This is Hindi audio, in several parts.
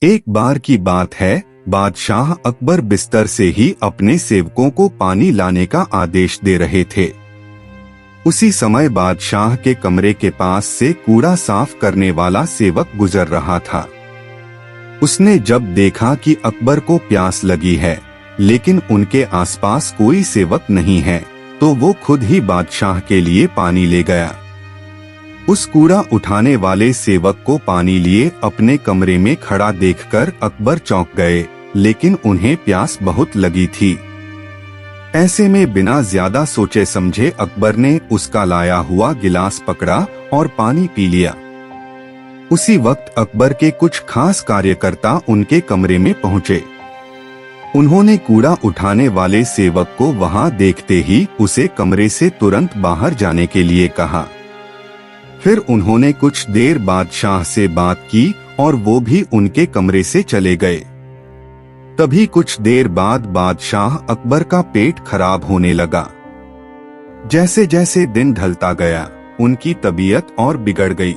एक बार की बात है, बादशाह अकबर बिस्तर से ही अपने सेवकों को पानी लाने का आदेश दे रहे थे। उसी समय बादशाह के कमरे के पास से कूड़ा साफ करने वाला सेवक गुजर रहा था। उसने जब देखा कि अकबर को प्यास लगी है, लेकिन उनके आसपास कोई सेवक नहीं है, तो वो खुद ही बादशाह के लिए पानी ले गया। उस कूड़ा उठाने वाले सेवक को पानी लिए अपने कमरे में खड़ा देखकर अकबर चौंक गए, लेकिन उन्हें प्यास बहुत लगी थी। ऐसे में बिना ज्यादा सोचे समझे अकबर ने उसका लाया हुआ गिलास पकड़ा और पानी पी लिया। उसी वक्त अकबर के कुछ खास कार्यकर्ता उनके कमरे में पहुंचे। उन्होंने कूड़ा उठाने वाले सेवक को वहां देखते ही उसे कमरे से तुरंत बाहर जाने के लिए कहा। फिर उन्होंने कुछ देर बादशाह से बात की और वो भी उनके कमरे से चले गए। तभी कुछ देर बाद बादशाह अकबर का पेट खराब होने लगा। जैसे जैसे दिन ढलता गया, उनकी तबीयत और बिगड़ गई।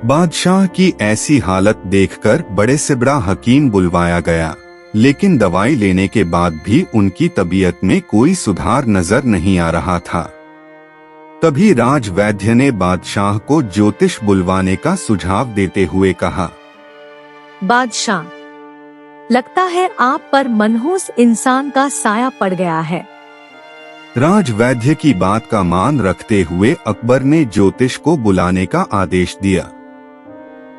बादशाह की ऐसी हालत देखकर बड़े से बड़ा हकीम बुलवाया गया, लेकिन दवाई लेने के बाद भी उनकी तबीयत में कोई सुधार नजर नहीं आ रहा था। तभी राजवैद्य ने बादशाह को ज्योतिष बुलवाने का सुझाव देते हुए कहा, बादशाह, लगता है आप पर मनहूस इंसान का साया पड़ गया है। राजवैद्य की बात का मान रखते हुए अकबर ने ज्योतिष को बुलाने का आदेश दिया।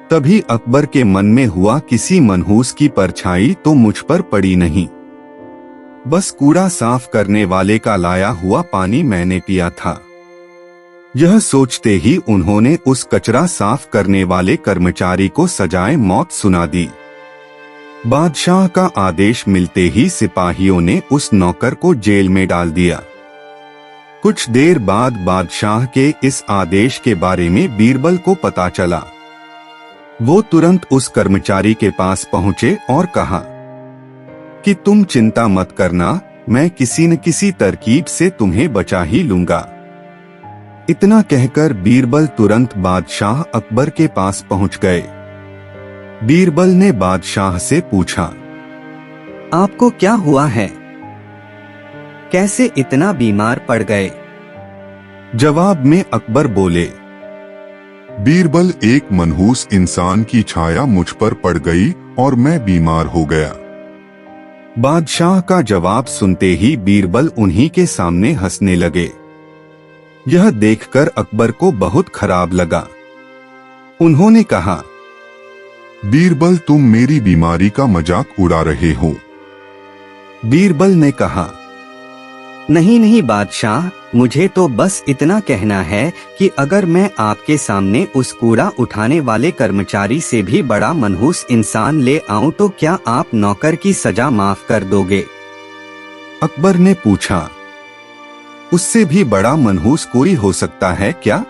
तभी अकबर के मन में हुआ, किसी मनहूस की परछाई तो मुझ पर पड़ी नहीं, बस कूड़ा साफ करने वाले का लाया हुआ पानी मैंने पिया था। यह सोचते ही उन्होंने उस कचरा साफ करने वाले कर्मचारी को सजाए मौत सुना दी। बादशाह का आदेश मिलते ही सिपाहियों ने उस नौकर को जेल में डाल दिया। कुछ देर बाद बादशाह के इस आदेश के बारे में बीरबल को पता चला। वो तुरंत उस कर्मचारी के पास पहुंचे और कहा कि तुम चिंता मत करना, मैं किसी न किसी तरकीब से तुम्हें बचा ही लूंगा। इतना कहकर बीरबल तुरंत बादशाह अकबर के पास पहुंच गए। बीरबल ने बादशाह से पूछा, आपको क्या हुआ है? कैसे इतना बीमार पड़ गए? जवाब में अकबर बोले, बीरबल, एक मनहूस इंसान की छाया मुझ पर पड़ गई और मैं बीमार हो गया। बादशाह का जवाब सुनते ही बीरबल उन्हीं के सामने हंसने लगे। यह देखकर अकबर को बहुत खराब लगा। उन्होंने कहा, बीरबल, तुम मेरी बीमारी का मजाक उड़ा रहे हो। बीरबल ने कहा, नहीं नहीं बादशाह, मुझे तो बस इतना कहना है कि अगर मैं आपके सामने उस कूड़ा उठाने वाले कर्मचारी से भी बड़ा मनहूस इंसान ले आऊं तो क्या आप नौकर की सजा माफ कर दोगे? अकबर ने पूछा, उससे भी बड़ा मनहूस कोई हो सकता है क्या?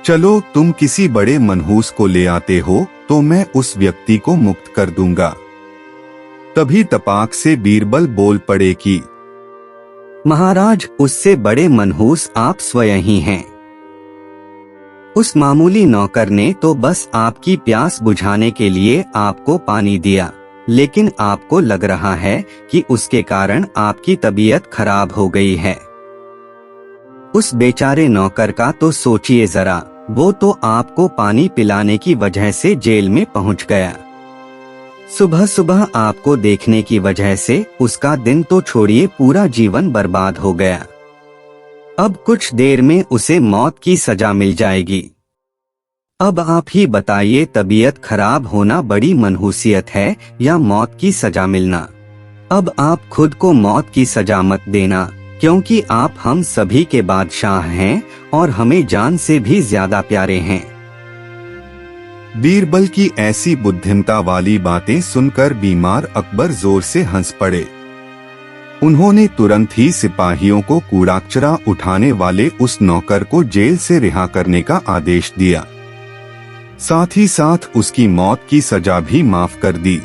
चलो, तुम किसी बड़े मनहूस को ले आते हो तो मैं उस व्यक्ति को मुक्त कर दूंगा। तभी तपाक से बीरबल बोल पड़े कि महाराज, उससे बड़े मनहूस आप स्वयं ही हैं। उस मामूली नौकर ने तो बस आपकी प्यास बुझाने के लिए आपको पानी दिया, लेकिन आपको लग रहा है कि उसके कारण आपकी तबीयत खराब हो गई है। उस बेचारे नौकर का तो सोचिए जरा, वो तो आपको पानी पिलाने की वजह से जेल में पहुंच गया। सुबह सुबह आपको देखने की वजह से उसका दिन तो छोड़िए, पूरा जीवन बर्बाद हो गया। अब कुछ देर में उसे मौत की सजा मिल जाएगी। अब आप ही बताइए, तबीयत खराब होना बड़ी मनहूसियत है या मौत की सजा मिलना? अब आप खुद को मौत की सजा मत देना, क्योंकि आप हम सभी के बादशाह हैं और हमें जान से भी ज्यादा प्यारे हैं। बीरबल की ऐसी बुद्धिमता वाली बातें सुनकर बीमार अकबर जोर से हंस पड़े। उन्होंने तुरंत ही सिपाहियों को कूड़ा उठाने वाले उस नौकर को जेल से रिहा करने का आदेश दिया। साथ ही साथ उसकी मौत की सजा भी माफ कर दी।